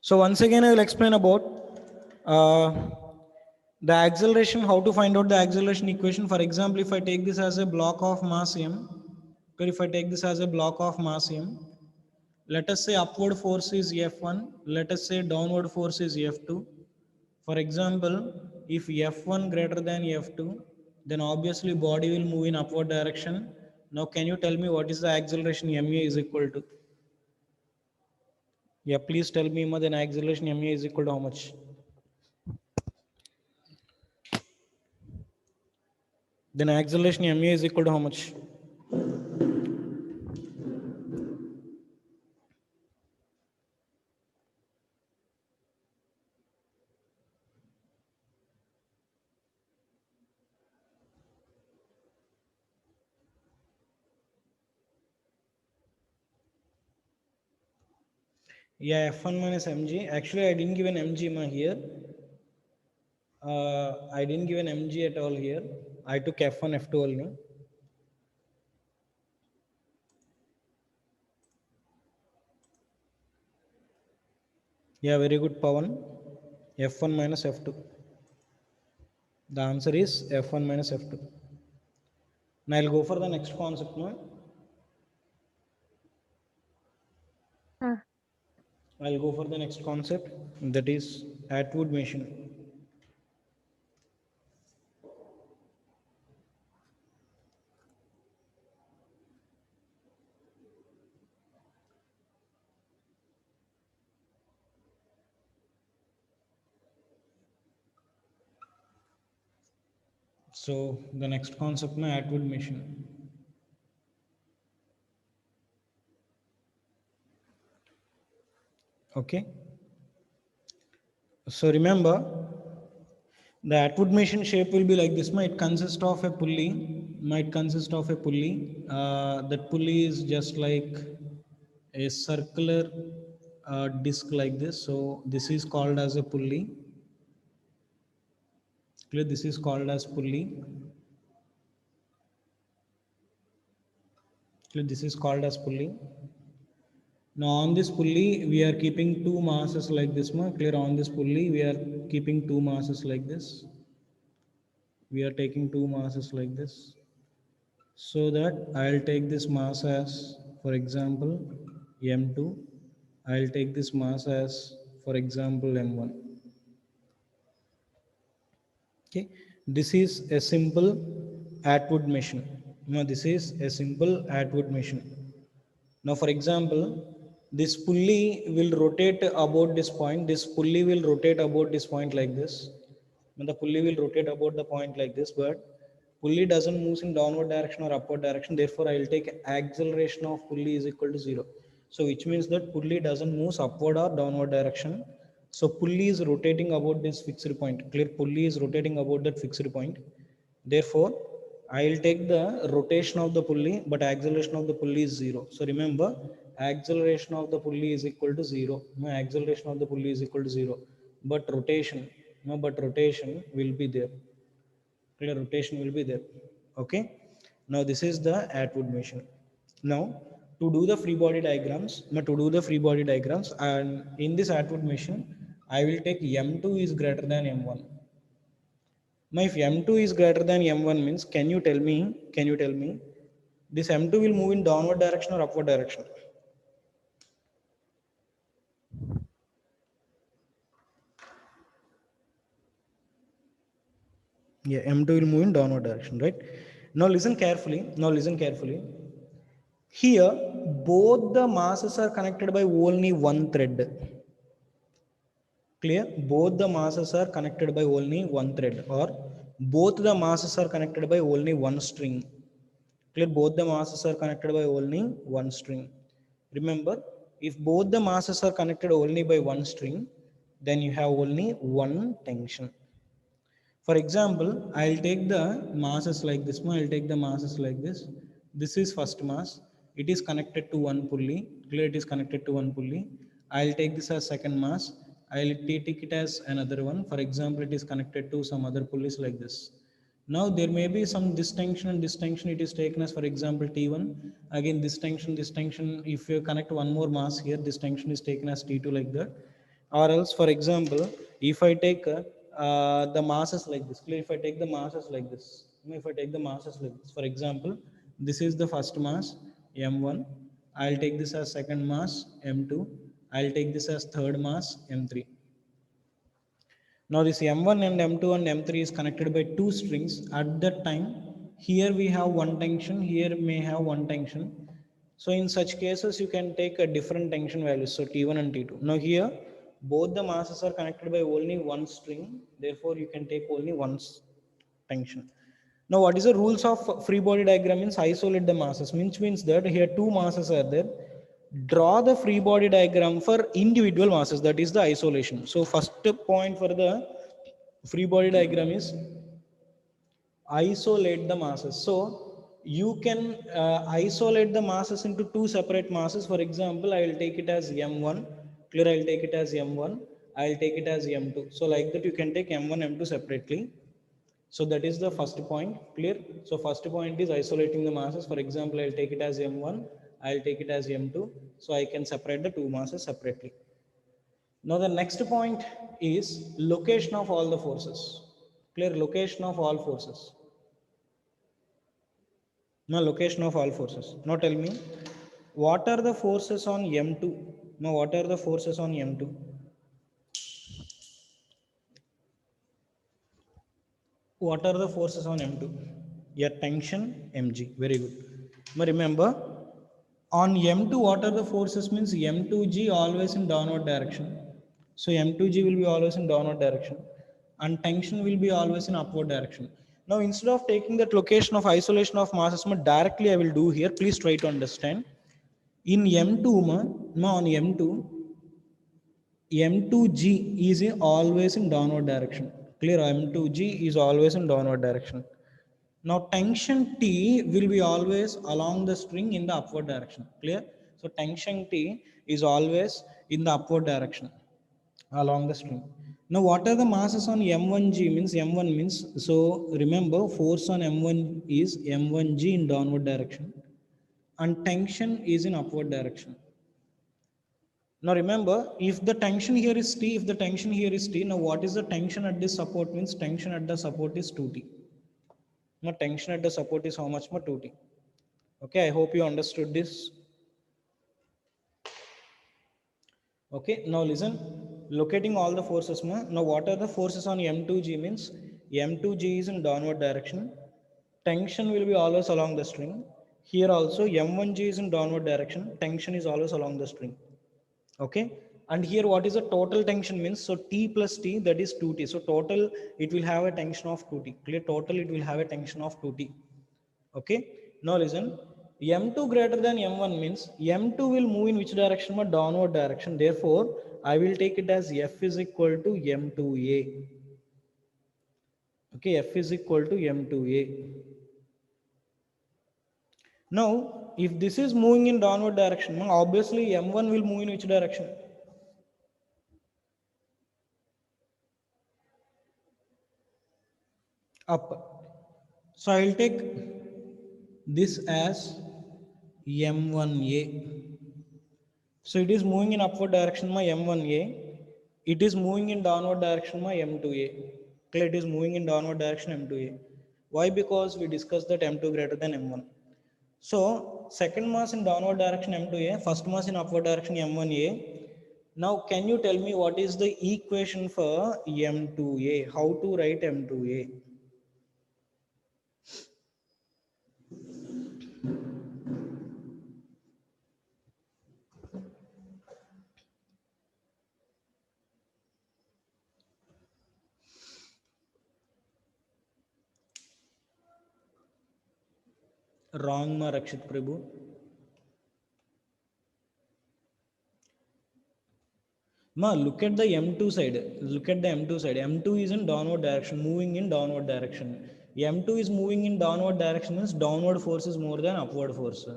So once again, I will explain about uh, the acceleration, how to find out the acceleration equation. For example, if I take this as a block of mass m, or if I take this as a block of mass m, let us say upward force is F1, let us say downward force is F2. For example, if F1 greater than F2, then obviously body will move in upward direction. Now can you tell me what is the acceleration ma is equal to? Yeah, please tell me, then acceleration ma is equal to how much? Then acceleration ma is equal to how much? Yeah, F1 minus mg. Actually, I didn't give an mg here. I didn't give an mg at all here. I took F1, F2 only. Yeah, very good, Pawan. F1 minus F2. The answer is F1 minus F2. Now I'll go for the next concept now. I'll go for the next concept, that is Atwood machine. So the next concept now, Atwood machine. Okay. So remember, the Atwood machine shape will be like this. It consists of a pulley. Might consist of a pulley. That pulley is just like a circular disc like this. So this is called as a pulley. Clear? This is called as pulley. Clear? This is called as pulley. Now on this pulley, we are keeping two masses like this. Clear? On this pulley, we are keeping two masses like this. We are taking two masses like this. So that I'll take this mass as, for example, M2. I'll take this mass as, for example, M1. Okay, this is a simple Atwood machine. Now this is a simple Atwood machine. Now for example, this pulley will rotate about this point. This pulley will rotate about this point like this. Now the pulley will rotate about the point like this, but pulley doesn't move in downward direction or upward direction. Therefore, I will take acceleration of pulley is equal to 0. So which means that pulley doesn't move upward or downward direction. So pulley is rotating about this fixed point. Clear? Pulley is rotating about that fixed point. Therefore, I will take the rotation of the pulley, but acceleration of the pulley is 0. So remember, acceleration of the pulley is equal to 0. No, acceleration of the pulley is equal to 0. But rotation, no, but rotation will be there. Clear? Rotation will be there. Okay. Now this is the Atwood machine. Now to do the free body diagrams, and in this Atwood machine, I will take M2 is greater than M1. Now if M2 is greater than M1 means, can you tell me, this M2 will move in downward direction or upward direction? Yeah, M2 will move in downward direction, right? Now listen carefully. Here, both the masses are connected by only one thread. Clear? Both the masses are connected by only one thread, or both the masses are connected by only one string. Clear? Both the masses are connected by only one string. Remember, if both the masses are connected only by one string, then you have only one tension. For example, I'll take the masses like this. I'll take the masses like this. This is first mass. It is connected to one pulley. Clear? It is connected to one pulley. I'll take this as second mass. I'll take it as another one. For example, it is connected to some other pulleys like this. Now there may be some distinction and distinction. It is taken as, for example, T1. Again, this tension. If you connect one more mass here, this tension is taken as T2 like that. Or else, for example, if I take the masses like this, if I take the masses like this, if I take the masses like this, for example, this is the first mass m1, I'll take this as second mass m2, I'll take this as third mass m3. Now this m1 and m2 and m3 is connected by two strings. At that time, here we have one tension, here may have one tension. So in such cases, you can take a different tension values, so T1 and T2. Now here, both the masses are connected by only one string. Therefore, you can take only one tension. Now, what is the rules of free body diagram? Means isolate the masses, which means that here two masses are there. Draw the free body diagram for individual masses, that is the isolation. So first point for the free body diagram is isolate the masses. So you can isolate the masses into two separate masses. For example, I will take it as m1, clear, I will take it as m1, I will take it as m2. So like that you can take m1 m2 separately. So that is the first point, clear. So first point is isolating the masses. For example, I'll take it as m1, I'll take it as m2, so I can separate the two masses separately. Now the next point is location of all the forces, clear, location of all forces. Now location of all forces. Now tell me, what are the forces on m2? Now what are the forces on m2? What are the forces on m2? Yeah, tension mg, very good. Now remember, on m2 what are the forces? Means m2g always in downward direction, so m2g will be always in downward direction, and tension will be always in upward direction. Now instead of taking that location of isolation of masses, directly I will do here, please try to understand. In m2 on m2, m2g is always in downward direction, clear, m2g is always in downward direction. Now tension T will be always along the string in the upward direction, clear. So tension T is always in the upward direction along the string. Now what are the masses on m1g? Means m1 means, so remember, force on m1 is m1g in downward direction and tension is in upward direction. Now remember, if the tension here is T, if the tension here is T, now what is the tension at this support? Means tension at the support is 2T. Now tension at the support is how much more? 2T. Okay, I hope you understood this. Okay, now listen, locating all the forces. Now what are the forces on M2G? Means M2G is in downward direction. Tension will be always along the string. Here also M1G is in downward direction. Tension is always along the string. Okay, and here what is the total tension? Means, so T plus T, that is 2T. So total it will have a tension of 2T. Clear, total it will have a tension of 2T. Okay, now listen, m2 greater than m1 means m2 will move in which direction? Downward direction. Therefore I will take it as F is equal to m2a. Okay, F is equal to m2a. Now if this is moving in downward direction, obviously m1 will move in which direction? Up. So I will take this as m1a. So it is moving in upward direction, my m1a. It is moving in downward direction, my m2a. Clear, it is moving in downward direction, m2a. Why? Because we discussed that m2 greater than m1. So second mass in downward direction m2a, first mass in upward direction m1a. Now can you tell me what is the equation for m2a? How to write m2a? Wrong, ma Rakshit Prabhu. Look at the M2 side. Look at the M2 side. M2 is in downward direction, moving in downward direction. M2 is moving in downward direction, means downward force is more than upward force.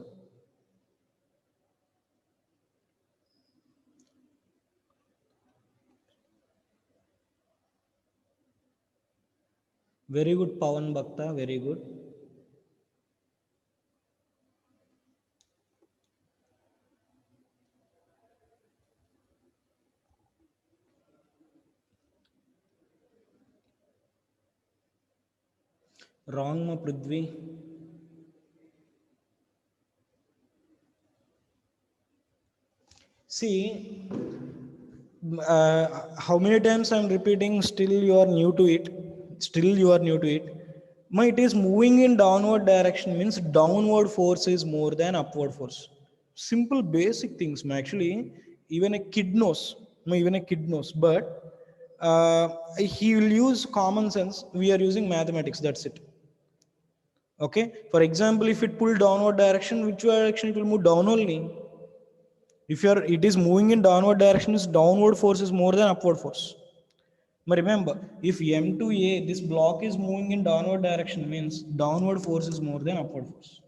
Very good, Pawan Bhakta. Very good. Wrong, ma Prithvi. See, how many times I'm repeating, still you are new to it. Still you are new to it. Ma, it is moving in downward direction means downward force is more than upward force. Simple basic things, ma. Actually, even a kid knows. Ma, even a kid knows. But he will use common sense. We are using mathematics. That's it. Okay. For example, if it pull downward direction, which direction it will move down only. If it is moving in downward direction, is downward force is more than upward force. But remember, if M2A, this block is moving in downward direction, means downward force is more than upward force.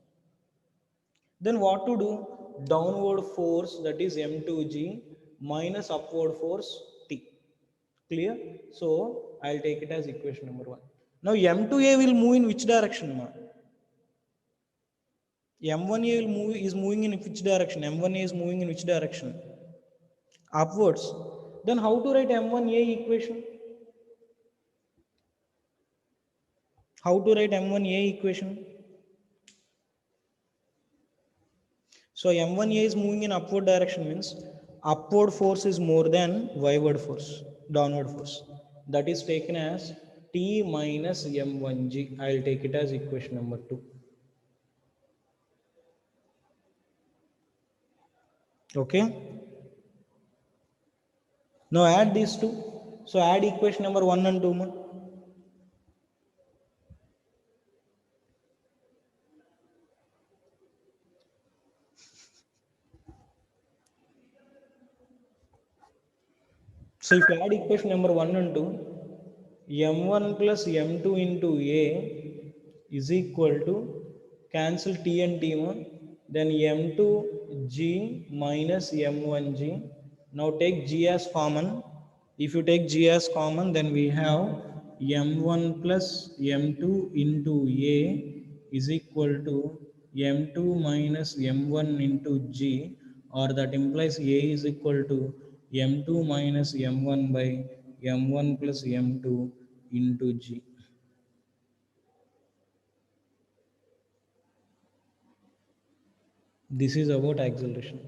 Then what to do? Downward force, that is M2G, minus upward force T. Clear? So I'll take it as equation number 1. Now M2A will move in which direction? M1A is moving in which direction? M1A is moving in which direction? Upwards. Then how to write M1A equation? How to write M1A equation? So M1A is moving in upward direction means upward force is more than y-ward force, downward force. That is taken as T minus M1G. I will take it as equation number 2. Okay. Now add these two. So add equation number 1 and 2. So if you add equation number 1 and 2, M1 plus M2 into A is equal to, cancel T and T, then M2G minus M1G. Now take G as common. If you take G as common, then we have M1 plus M2 into A is equal to M2 minus M1 into G, or that implies A is equal to M2 minus M1 by M1 plus M2 into G. This is about acceleration.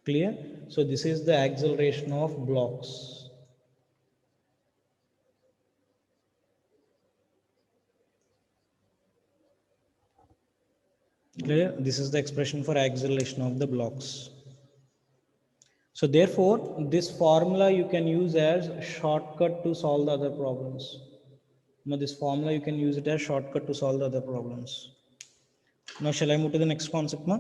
Clear? So this is the acceleration of blocks. Clear? This is the expression for acceleration of the blocks. So therefore, this formula you can use as a shortcut to solve the other problems. Now this formula you can use it as shortcut to solve the other problems. Now shall I move to the next concept, ma?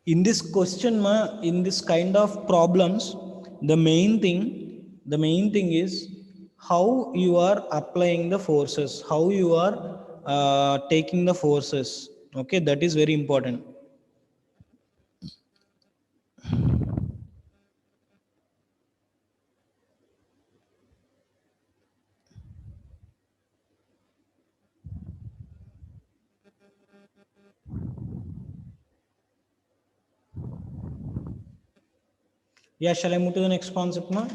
In this question, in this kind of problems, the main thing is how you are applying the forces, how you are taking the forces. Okay, that is very important. Yeah, shall I move to the next concept, ma?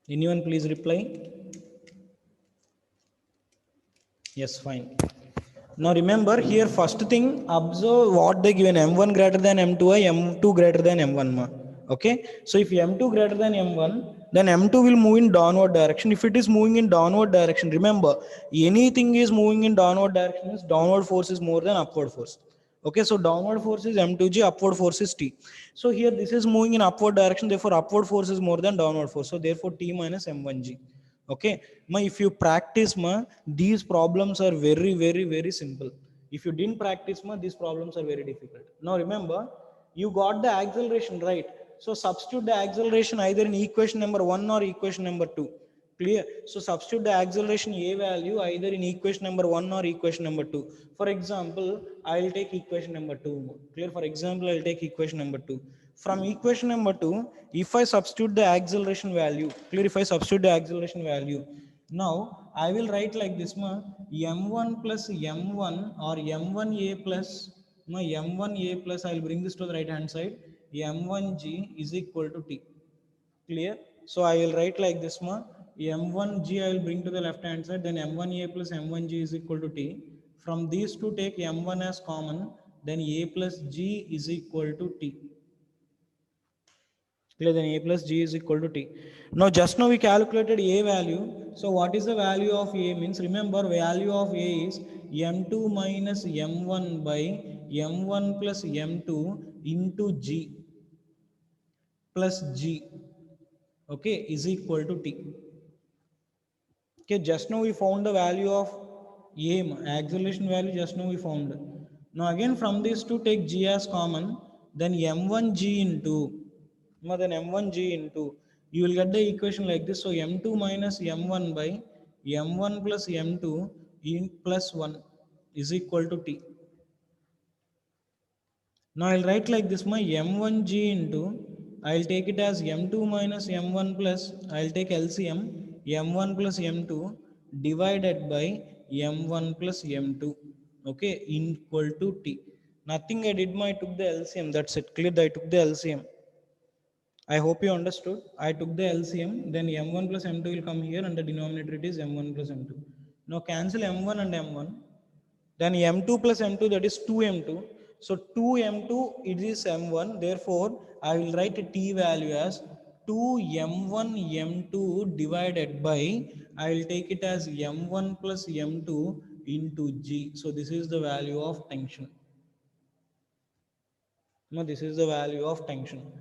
Anyone please reply? Yes, fine. Now remember here, first thing, observe what they given: M1 greater than M2, M2 greater than M1, ma. Okay, so if M2 greater than M1, then M2 will move in downward direction. If it is moving in downward direction, remember, anything is moving in downward direction is downward force is more than upward force. Okay, so downward force is M2G, upward force is T. So here this is moving in upward direction, therefore upward force is more than downward force. So therefore T minus M1G. Okay, ma, if you practice, ma, these problems are very, very, very simple. If you didn't practice, ma, these problems are very difficult. Now remember, you got the acceleration, right? So substitute the acceleration either in equation number 1 or equation number 2. Clear? So substitute the acceleration a value either in equation number 1 or equation number 2. For example, I will take equation number 2. Clear? For example, I will take equation number 2. From equation number 2, if I substitute the acceleration value, clear, if I substitute the acceleration value, now I will write like this, m1 plus m1 or m1a plus m1a plus, I will bring this to the right hand side, m1g is equal to t. Clear? So I will write like this, m1g I will bring to the left hand side, then m1a plus m1g is equal to t. From these two take m1 as common, then a plus g is equal to t. Clear? Then a plus g is equal to t. Now just now we calculated a value. So what is the value of a means? Remember, value of a is m2 minus m1 by m1 plus m2 into g plus g, okay, is equal to t. Okay, just now we found the value of a, acceleration value just now we found. Now again from this to take g as common, then m1g into, then m1g into, you will get the equation like this. So m2 minus m1 by m1 plus m2 in plus 1 is equal to t. Now I'll write like this, my m1g into, I'll take it as m2 minus m1 plus, I'll take LCM, m1 plus m2 divided by m1 plus m2, okay, equal to t. Nothing I did, I took the LCM, that's it. Clear? I took the LCM. I hope you understood. I took the LCM, then m1 plus m2 will come here and the denominator it is m1 plus m2. Now cancel m1 and m1. Then m2 plus m2, that is 2m2. So 2m2 it is m1. Therefore, I will write a t value as 2m1 m2 divided by, I will take it as m1 plus m2 into g. So this is the value of tension. No, this is the value of tension.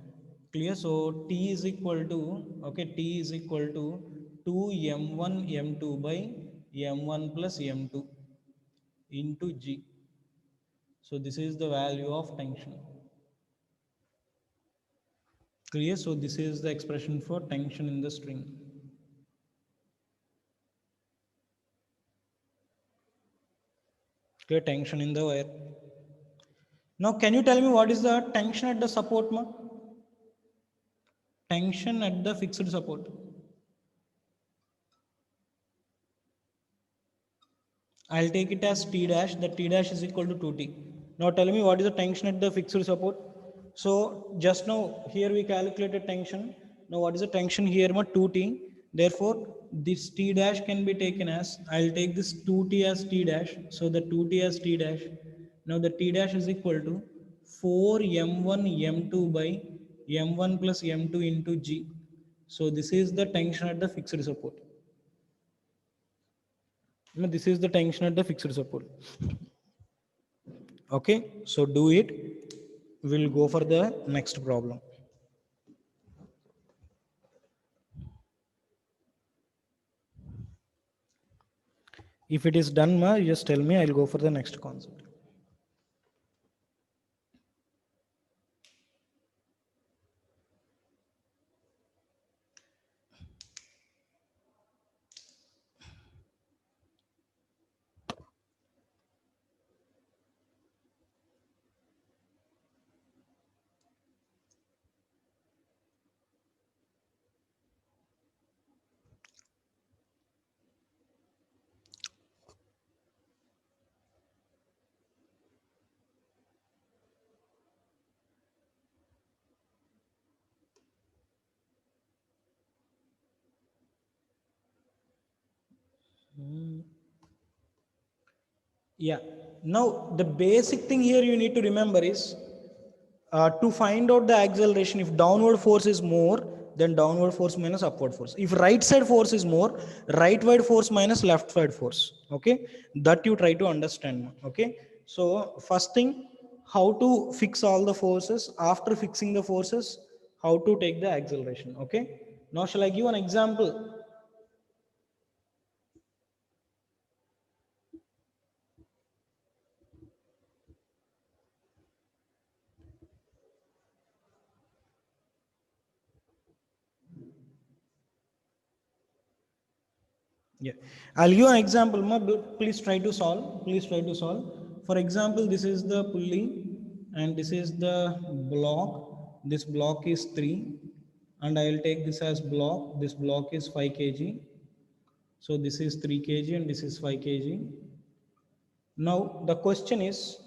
Clear? So t is equal to, okay, t is equal to 2m1 m2 by m1 plus m2 into g. So this is the value of tension. Clear? So this is the expression for tension in the string. Clear? Tension in the wire. Now can you tell me what is the tension at the support, tension at the fixed support? I'll take it as T dash, the T dash is equal to 2T. Now tell me what is the tension at the fixed support? So just now here we calculated tension. Now what is the tension here? 2T. Therefore this T dash can be taken as, I'll take this 2T as T dash. So the 2T as T dash. Now the T dash is equal to 4m1 m2 by m1 plus m2 into G. So this is the tension at the fixed support. This is the tension at the fixed support. Okay, so do it. We'll go for the next problem. If it is done, just tell me, I'll go for the next concept. Yeah. Now the basic thing here you need to remember is to find out the acceleration. If downward force is more, then downward force minus upward force. If right side force is more, rightward force minus left side force. Okay, that you try to understand. Okay, so first thing, how to fix all the forces. After fixing the forces, how to take the acceleration. Okay. Now shall I give an example? Yeah, I'll give an example. Please try to solve. Please try to solve. For example, this is the pulley and this is the block. This block is 3 and I'll take this as block. This block is 5 kg. So this is 3 kg and this is 5 kg. Now the question is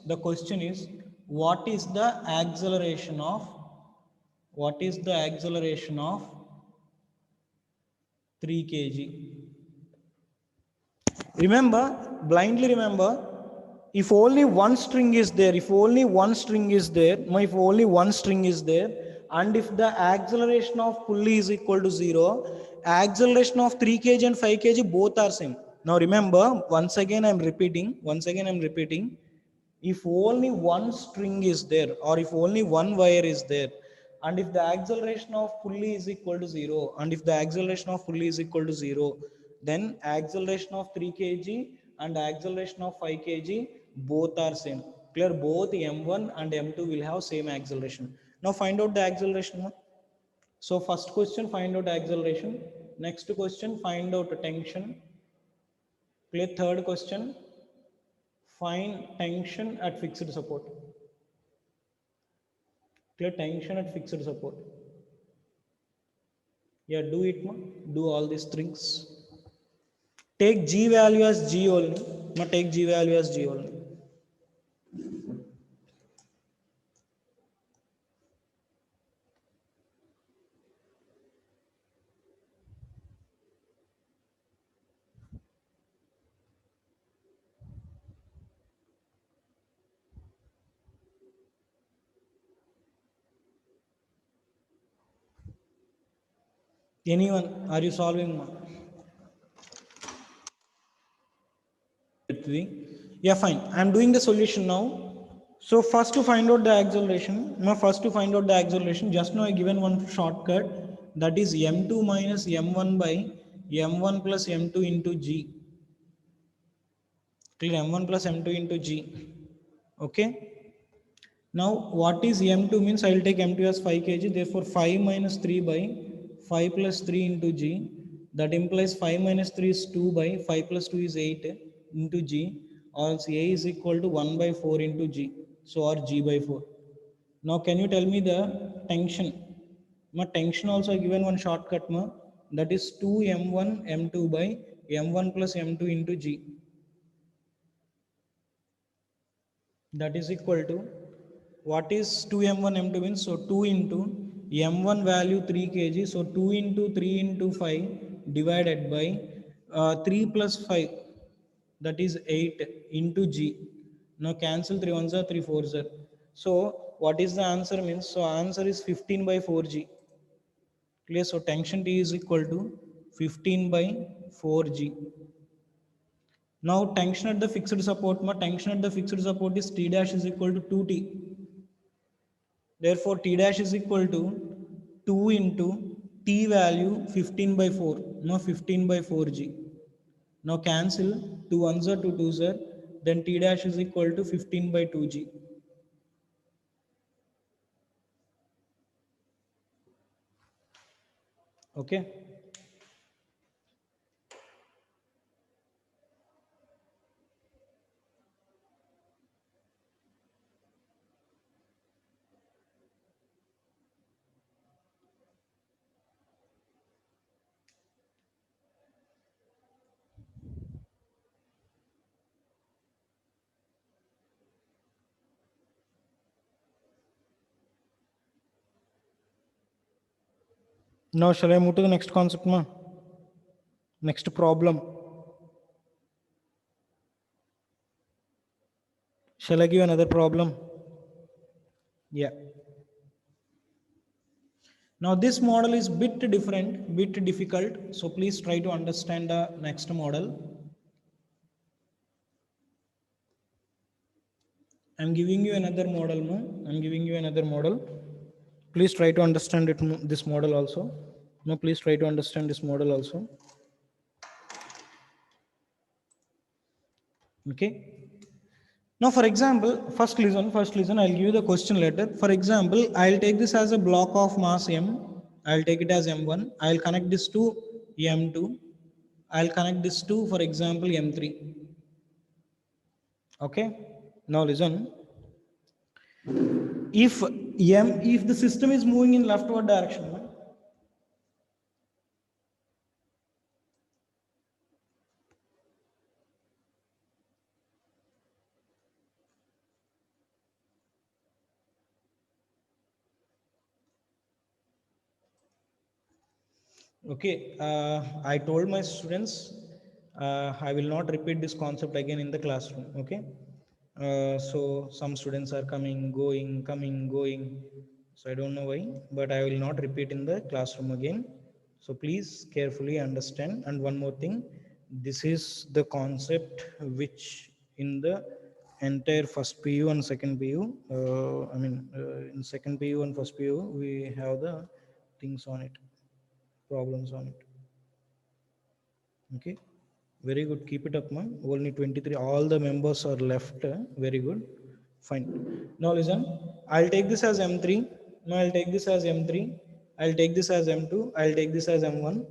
what is the acceleration of 3 kg? Remember, blindly remember, if only one string is there, if only one string is there, and if the acceleration of pulley is equal to 0, acceleration of 3 kg and 5 kg both are same. Now remember, once again I'm repeating, if only one string is there or if only one wire is there, and if the acceleration of pulley is equal to 0, then acceleration of 3 kg and acceleration of 5 kg both are same. Clear? Both m1 and m2 will have same acceleration. Now find out the acceleration. So first question, find out acceleration. Next question, find out tension. Clear? Third question, find tension at fixed support. Clear? Tension at fixed support. Yeah, do it, ma. Do all these things. Take G value as G only. Ma, take G value as G only. Anyone? Are you solving, ma? Yeah, fine. I'm doing the solution now. So first to find out the acceleration, just now I given one shortcut, that is m2 minus m1 by m1 plus m2 into g. Clear? M1 plus m2 into g. Okay. Now what is m2 means? I will take m2 as 5 kg. Therefore 5 minus 3 by 5 plus 3 into g. That implies 5 minus 3 is 2 by 5 plus 2 is 8 into g, or else a is equal to 1 by 4 into g. So or g by 4. Now can you tell me the tension? Ma, tension also given one shortcut, ma, that is 2 m1 m2 by m1 plus m2 into g. That is equal to, what is 2m1 m2 means? So 2 into m1 value 3 kg, so 2 into 3 into 5 divided by 3 plus 5, that is 8 into g. Now cancel 3 ones are 3 fours are. So what is the answer means? So answer is 15 by 4g. Clear? So tension T is equal to 15 by 4g. Now tension at the fixed support, tension at the fixed support is T dash is equal to 2T. Therefore T dash is equal to 2 into T value 15 by 4. Now 15 by 4G. Now cancel 2 ones are 2 twos are. Then T dash is equal to 15 by 2G. Okay. Now shall I move to the next concept, ma? Next problem. Shall I give another problem? Yeah. Now this model is bit different, bit difficult. So please try to understand the next model. I'm giving you another model, no? I'm giving you another model. Please try to understand it, this model also. No, please try to understand this model also. Okay. Now, for example, first listen, I'll give you the question later. For example, I'll take this as a block of mass M. I'll take it as M1. I'll connect this to M2. I'll connect this to, for example, M3. Okay, now listen. If the system is moving in leftward direction, okay, I told my students I will not repeat this concept again in the classroom. Okay, so some students are coming going, so I don't know why, but I will not repeat in the classroom again. So please carefully understand. And one more thing, this is the concept which in the entire first PU and second PU, in second PU and first PU we have the things on it, problems on it. Okay, very good, keep it up, man. Only 23, all the members are left. Very good, fine. Now listen, I'll take this as M3. Now I'll take this as M3, I'll take this as M2, I'll take this as M1.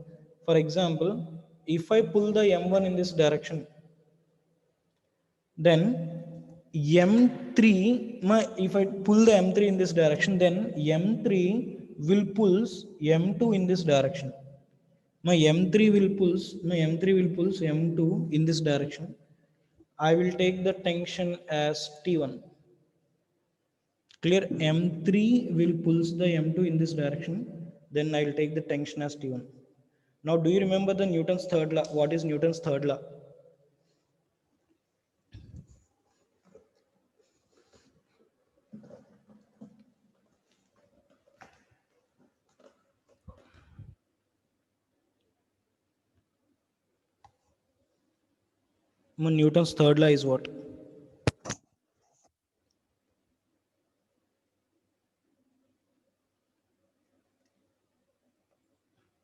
For example, if I pull the M1 in this direction, then M3, if I pull the M3 in this direction, then M3 will pulls M2 in this direction. My M3 will pulls M2 in this direction. I will take the tension as T1. Clear? M3 will pulls the M2 in this direction. Then I will take the tension as T1. Now, do you remember the Newton's third law? What is Newton's third law? Newton's third law is what?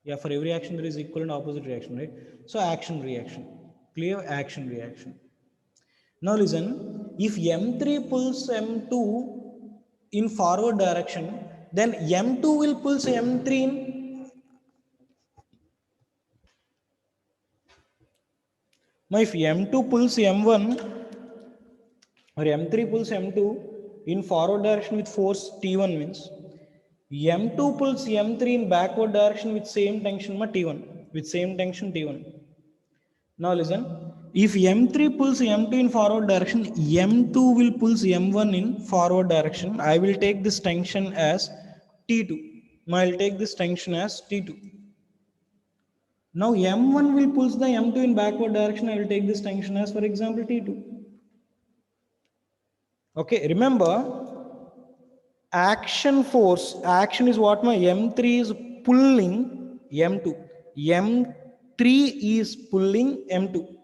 Yeah, for every action there is equal and opposite reaction, right? So action reaction. Clear? Action reaction. Now listen, if M3 pulls M2 in forward direction, then M2 will pulls M3 in. Now if M2 pulls M1 or M3 pulls M2 in forward direction with force T1 means M2 pulls M3 in backward direction with same tension T1, with same tension T1. Now listen, if M3 pulls M2 in forward direction, M2 will pulls M1 in forward direction. I will take this tension as T2. I will take this tension as T2. Now M1 will pulls the M2 in backward direction. I will take this tension as, for example, T2. Okay, remember, action force, action is what my M3 is pulling M2. M3 is pulling M2.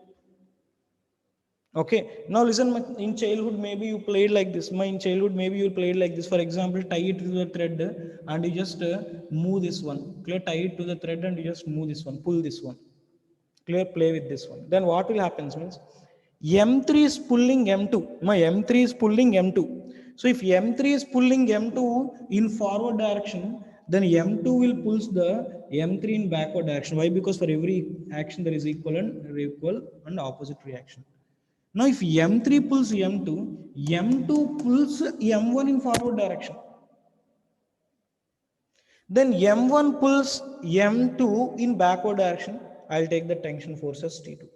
Okay, now listen, in childhood maybe you played like this. In childhood maybe you played like this. For example, tie it to the thread and you just move this one. Clear? Tie it to the thread and you just move this one, pull this one. Clear? Play with this one. Then what will happen means M3 is pulling M2. My M3 is pulling M2. So if M3 is pulling M2 in forward direction, then M2 will pulls the M3 in backward direction. Why? Because for every action there is equal and opposite reaction. Now, if M3 pulls M2, M2 pulls M1 in forward direction. Then M1 pulls M2 in backward direction. I'll take the tension force as T2.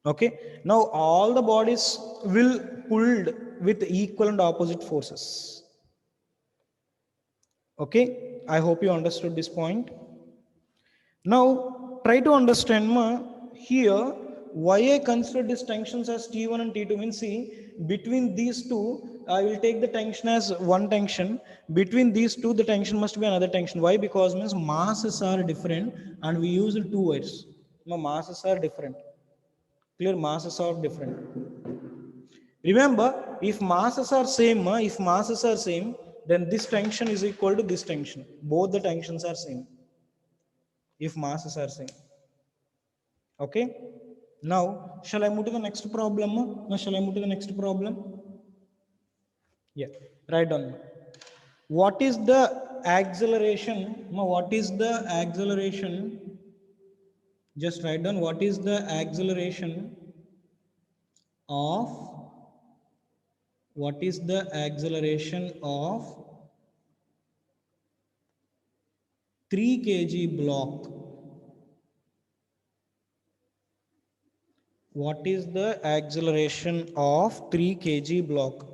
Okay. Now, all the bodies will pulled with equal and opposite forces. Okay. I hope you understood this point. Now, try to understand here why I consider these tensions as T1 and T2 means, see, between these two, I will take the tension as one tension. Between these two, the tension must be another tension. Why? Because means masses are different and we use two wires. Masses are different. Clear? Masses are different. Remember, if masses are same, then this tension is equal to this tension. Both the tensions are same. If masses are same. Okay. Now, shall I move to the next problem? Now, shall I move to the next problem? Yeah, write down. What is the acceleration? What is the acceleration Just write down what is the acceleration of, what is the acceleration of 3 kg block. What is the acceleration of 3 kg block?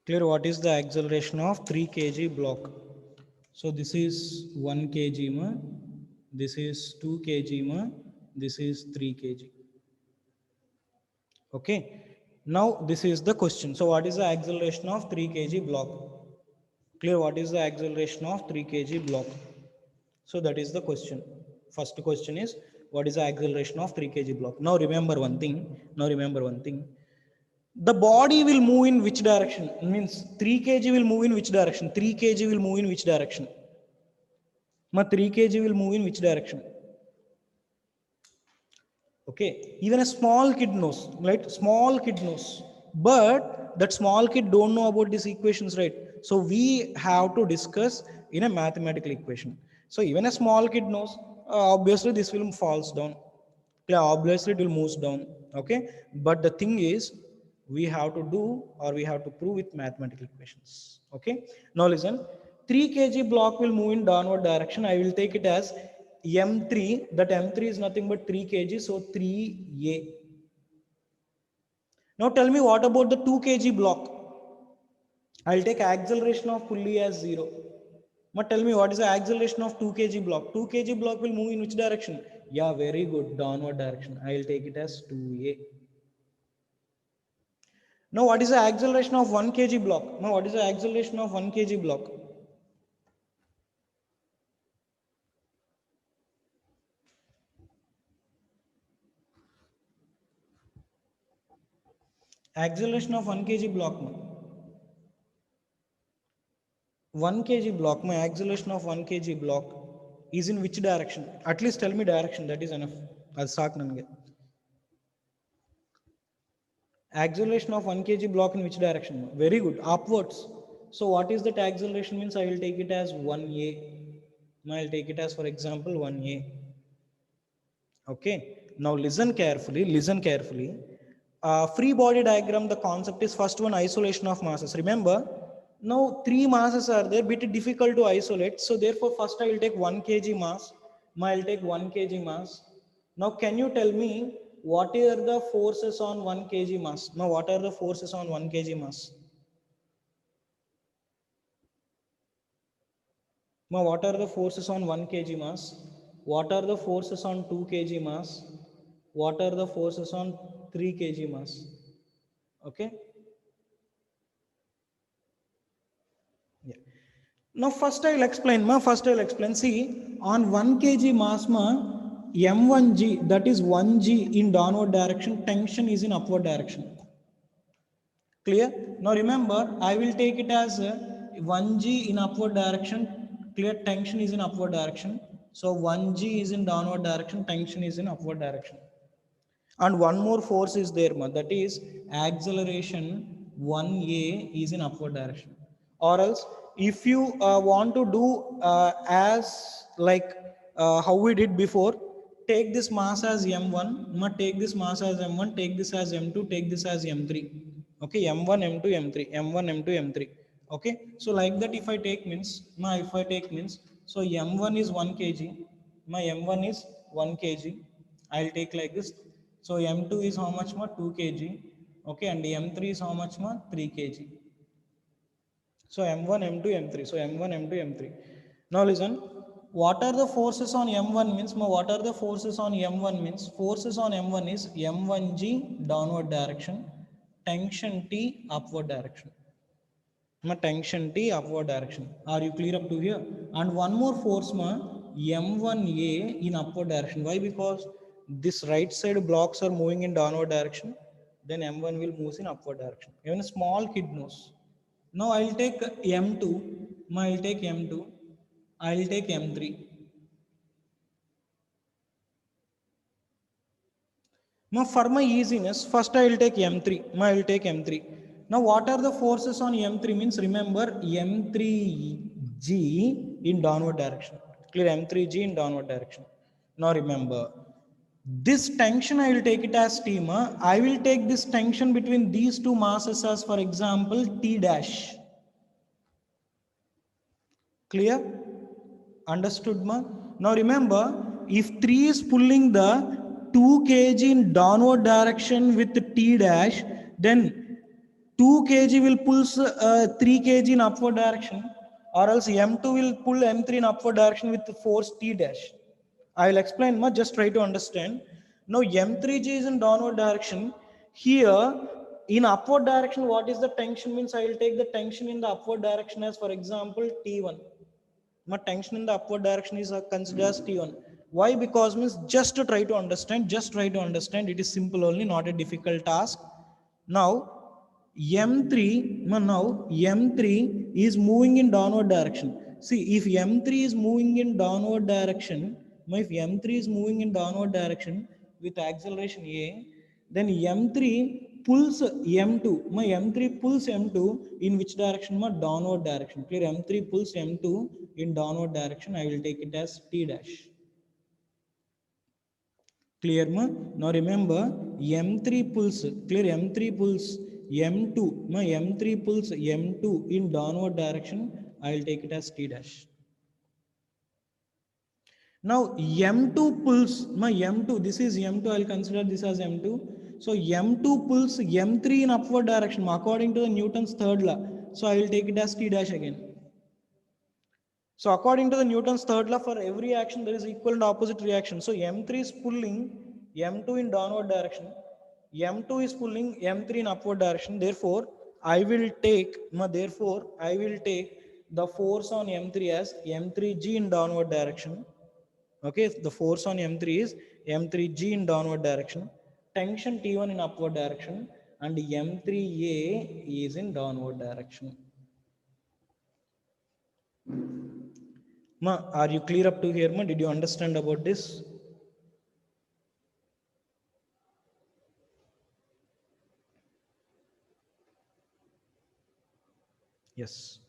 Clear, what is the acceleration of 3 kg block? So this is 1 kg ma, this is 2 kg ma, this is 3 kg. Okay. Now this is the question. So what is the acceleration of 3 kg block? Clear, what is the acceleration of 3 kg block? So that is the question. First question is, what is the acceleration of 3 kg block? Now remember one thing. The body will move in which direction? Means 3 kg will move in which direction? 3 kg will move in which direction? 3 kg will move in which direction? Okay, even a small kid knows, right? Small kid knows, but that small kid don't know about these equations, right? So we have to discuss in a mathematical equation. So even a small kid knows, obviously this will falls down. Yeah, obviously it will move down. Okay, but the thing is, we have to do, or we have to prove with mathematical equations. Okay, now listen. 3 kg block will move in downward direction. I will take it as M3. That M3 is nothing but 3 kg, so 3A. Now tell me, what about the 2 kg block? I'll take acceleration of pulley as 0. But tell me, what is the acceleration of 2 kg block? 2 kg block will move in which direction? Yeah, very good, downward direction. I'll take it as 2A. Now what is the acceleration of 1 kg block? Now what is the acceleration of 1 kg block? Acceleration of 1 kg block. 1 kg block, my acceleration of 1 kg block is in which direction? At least tell me direction, that is enough. I'll start ನನಗೆ. Acceleration of 1 kg block in which direction? Very good, upwards. So what is that acceleration means? I will take it as 1A. I'll take it as, for example, 1A. Okay, now listen carefully, free body diagram, the concept is first one, isolation of masses. Remember, now 3 masses are there, bit difficult to isolate, so therefore first I will take 1 kg mass. I'll take 1 kg mass. Now can you tell me, what are the forces on 1 kg mass? Now what are the forces on 1 kg mass? Now what are the forces on 1 kg mass? What are the forces on 2 kg mass? What are the forces on 3 kg mass? Okay. Yeah. Now first I will explain. See, on 1 kg mass M1G, that is 1G in downward direction, tension is in upward direction. Clear? Now remember, I will take it as 1G in upward direction. Clear? Tension is in upward direction. So 1G is in downward direction, tension is in upward direction. And one more force is there, that is acceleration 1A is in upward direction. Or else, if you want to do as like how we did before, take this mass as m1, take this mass as m1, take this as m2, take this as m3. Okay, m1 m2 m3, m1 m2 m3. Okay, so like that, if I take means, so m1 is 1 kg, my m1 is 1 kg. I'll take like this. So M2 is how much more? 2 kg. Okay, and M3 is how much more? 3 kg. So M1, M2, M3. So M1, M2, M3. Now listen. What are the forces on M1 means? What are the forces on M1 means? Forces on M1 is M1G downward direction, tension T upward direction. Tension T upward direction. Are you clear up to here? And one more force M1A in upward direction. Why? Because this right side blocks are moving in downward direction, then M1 will move in upward direction. Even a small kid knows. Now I'll take M2, I'll take M2, I'll take M3. Now for my easiness, first I will take M3. I will take M3. Now what are the forces on M3 means, remember M3G in downward direction. Clear? M3G in downward direction. Now remember, this tension I will take it as T. I will take this tension between these two masses as, for example, T dash. Clear? Understood, ma? Now remember, if 3 is pulling the 2 kg in downward direction with T dash, then 2 kg will pull 3 kg in upward direction, or else M2 will pull M3 in upward direction with the force T dash. I will explain, ma, just try to understand. Now M3G is in downward direction. Here in upward direction, what is the tension means, I will take the tension in the upward direction as, for example, T1. My tension in the upward direction is considered as T1. Why? Because means, just to try to understand, it is simple only, not a difficult task. Now M3, now M3 is moving in downward direction. See, if M3 is moving in downward direction, if M3 is moving in downward direction with acceleration A, then M3 pulls M2. My M3 pulls M2 in which direction? My downward direction. Clear? M3 pulls M2 in downward direction. I will take it as T dash. Clear, ma? Now remember, M3 pulls, clear, M3 pulls M2, my M3 pulls M2 in downward direction, I will take it as T dash. Now M2 pulls, my M2, this is M2, I will consider this as M2. So M2 pulls M3 in upward direction according to the Newton's third law. So I will take it as T dash again. So according to the Newton's third law, for every action there is equal and opposite reaction. So M3 is pulling M2 in downward direction, M2 is pulling M3 in upward direction. Therefore, I will take the force on M3 as M3G in downward direction. Okay, the force on M3 is M3G in downward direction, tension T1 in upward direction, and M3A is in downward direction. Ma, are you clear up to here, ma? Did you understand about this? Yes.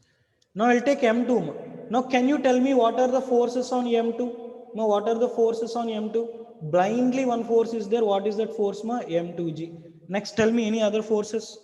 Now I'll take M2. Ma. Now can you tell me what are the forces on M2? Ma, what are the forces on M2? Blindly one force is there. What is that force, ma? M2G. Next, tell me any other forces.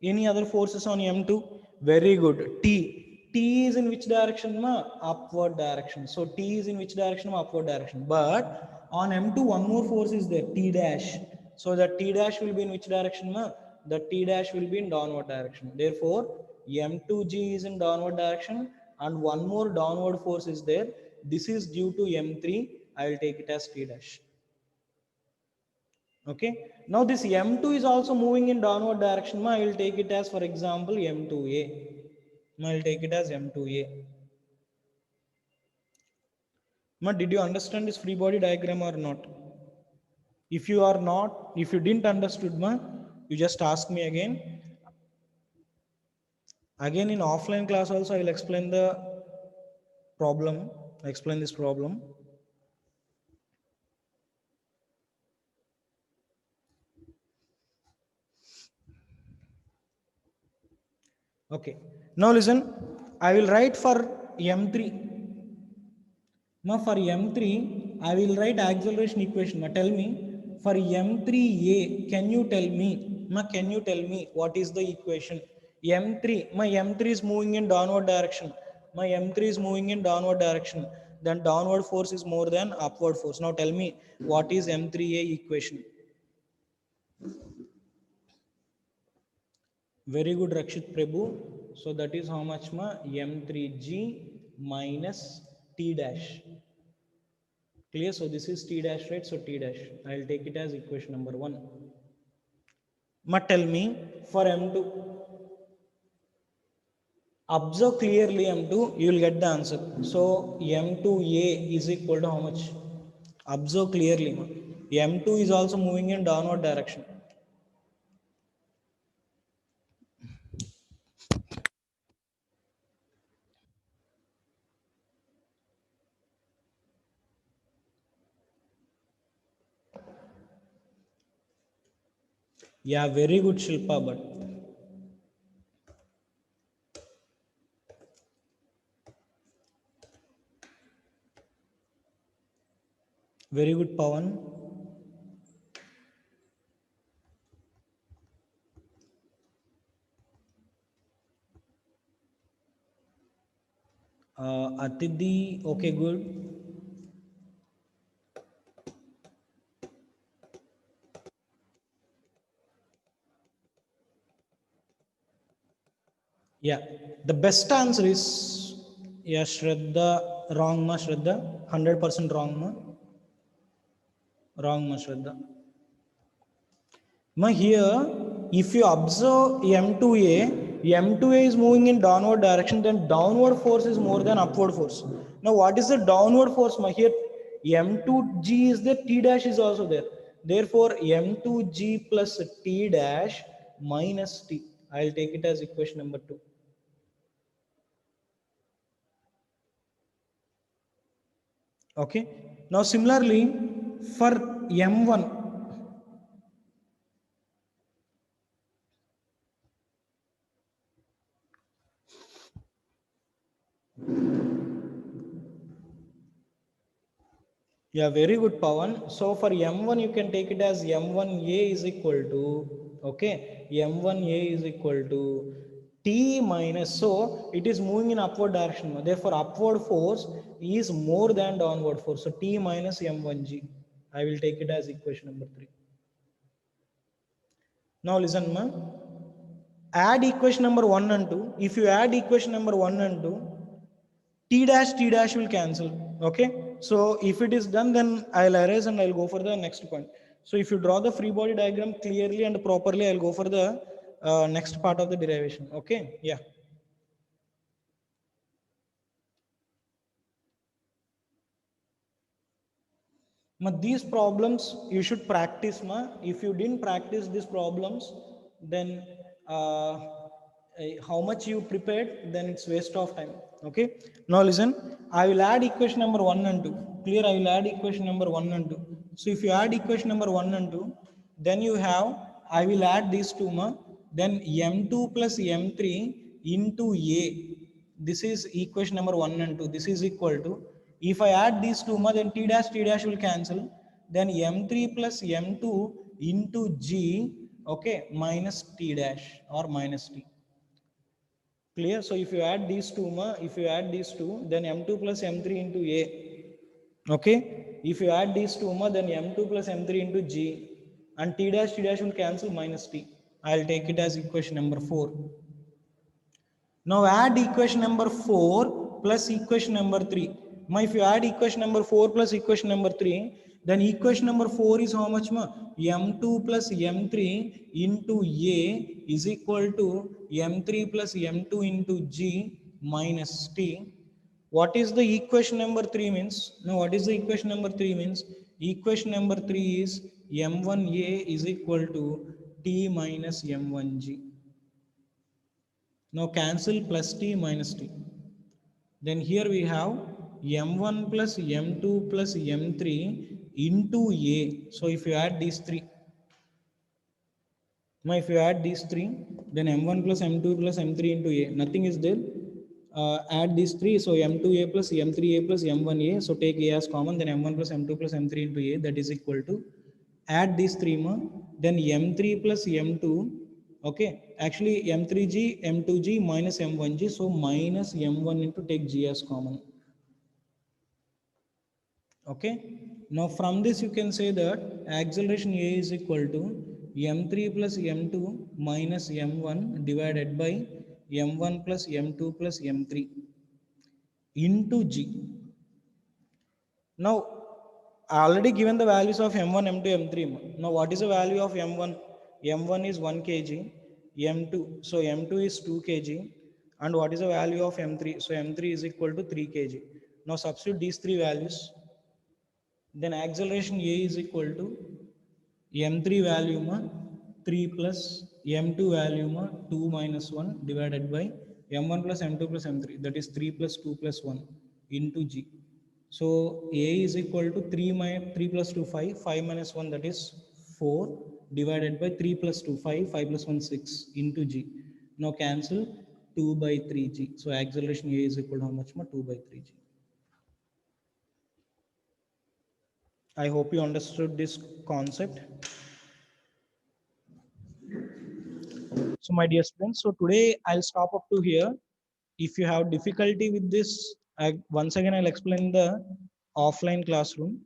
Any other forces on M2? Very good. T. T is in which direction, ma? Upward direction. So T is in which direction, ma? Upward direction. But on M2, one more force is there, T dash. So the T dash will be in which direction, ma? The T dash will be in downward direction. Therefore, M2G is in downward direction, and one more downward force is there. This is due to M3. I will take it as T dash. Okay. Now this M2 is also moving in downward direction. I will take it as, for example, M2A. I will take it as M2A. Did you understand this free body diagram or not? If you didn't understood, you just ask me again. Again in offline class also I will explain the problem. Explain this problem. Okay. Now listen. I will write for M3. For M3, I will write acceleration equation. Tell me, for M3A, can you tell me what is the equation? M3, my M3 is moving in downward direction. My M3 is moving in downward direction. Then downward force is more than upward force. Now tell me, what is M3A equation? Very good, Rakshit Prabhu. So that is how much, M3G minus T dash. Clear? So this is T dash, right? So T dash. I will take it as equation number 1. Tell me for M2. Observe clearly M2, you will get the answer. So M2A is equal to how much? Observe clearly. M2 is also moving in downward direction. Yeah, very good, Shilpa, but Very good, Pawan. Atidhi, okay, good. Yeah, the best answer is, yeah, Shraddha, wrong ma, Shraddha, 100% wrong ma, wrong ma, Shraddha. Ma here, if you observe M2A, M2A is moving in downward direction, then downward force is more than upward force. Now, what is the downward force? Ma here, M2G is there, T dash is also there. Therefore, M2G plus T dash minus T. I'll take it as equation number 2. Okay. Now, similarly, for M1, yeah, very good, Pawan. So for M1, you can take it as M1A is equal to, okay, M1A is equal to T minus, so it is moving in upward direction. Therefore, upward force is more than downward force. So T minus M1G. I will take it as equation number 3. Now listen, ma. Add equation number 1 and 2. If you add equation number 1 and 2, T dash will cancel. Okay, so if it is done, then I'll erase and I'll go for the next point. So if you draw the free body diagram clearly and properly, I'll go for the next part of the derivation. Okay, yeah. But these problems you should practice, ma. If you didn't practice these problems, then how much you prepared, then it's waste of time. Okay, now listen, I will add equation number 1 and 2. Clear? I will add equation number 1 and 2. So if you add equation number 1 and 2, then you have, I will add these two, ma. Then m2 plus m3 into a, this is equation number 1 and 2. This is equal to, if I add these two, then T dash will cancel. Then M3 plus M2 into G, okay, minus T dash or minus T. Clear? So if you add these two, if you add these two, then M2 plus M3 into A. Okay? If you add these two, then M2 plus M3 into G, and T dash will cancel, minus T. I'll take it as equation number 4. Now add equation number 4 plus equation number 3. Now if you add equation number 4 plus equation number 3, then equation number 4 is how much? M2 plus M3 into A is equal to M3 plus M2 into G minus T. What is the equation number 3 means? Now what is the equation number 3 means? Equation number 3 is M1A is equal to T minus M1G. Now cancel plus T minus T. Then here we have M1 plus M2 plus M3 into A. So if you add these three, now if you add these three, then M1 plus M2 plus M3 into A, nothing is there. Add these three, so M2A plus M3A plus M1A. So take A as common, then M1 plus M2 plus M3 into A, that is equal to, add these three more, then M3 plus M2, okay, actually M3G, M2G minus M1G, so minus M1 into, take G as common. Okay, now from this you can say that acceleration A is equal to m3 plus m2 minus m1 divided by m1 plus m2 plus m3 into G. Now I already given the values of m1, m2, m3. Now what is the value of m1? M1 is 1 kg, m2, so m2 is 2 kg, and what is the value of m3? So m3 is equal to 3 kg. Now substitute these three values, then acceleration A is equal to m3 value 3 plus m2 value 2 minus 1 divided by m1 plus m2 plus m3, that is 3 plus 2 plus 1 into G. So A is equal to 3 plus 2 5, 5 minus 1, that is 4 divided by 3 plus 2 5, 5 plus 1 6 into G. Now cancel 2 by 3G. So acceleration A is equal to how much? 2 by 3G. I hope you understood this concept. So my dear students, so today I'll stop up to here. If you have difficulty with this, once again I'll explain the offline classroom.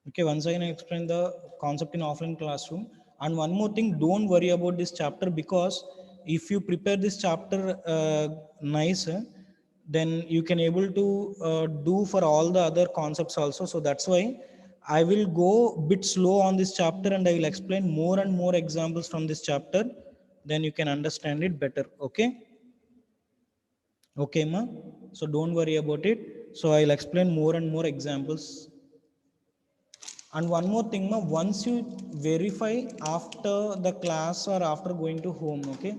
Okay, once again I explain the concept in offline classroom. And one more thing, don't worry about this chapter, because if you prepare this chapter nice, then you can able to do for all the other concepts also. So that's why I will go bit slow on this chapter, and I will explain more and more examples from this chapter. Then you can understand it better. Okay. Okay, ma. So don't worry about it. So I'll explain more and more examples. And one more thing, ma, once you verify after the class or after going to home, okay?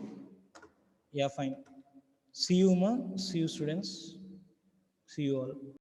Yeah, fine. See you, ma. See you, students. See you all.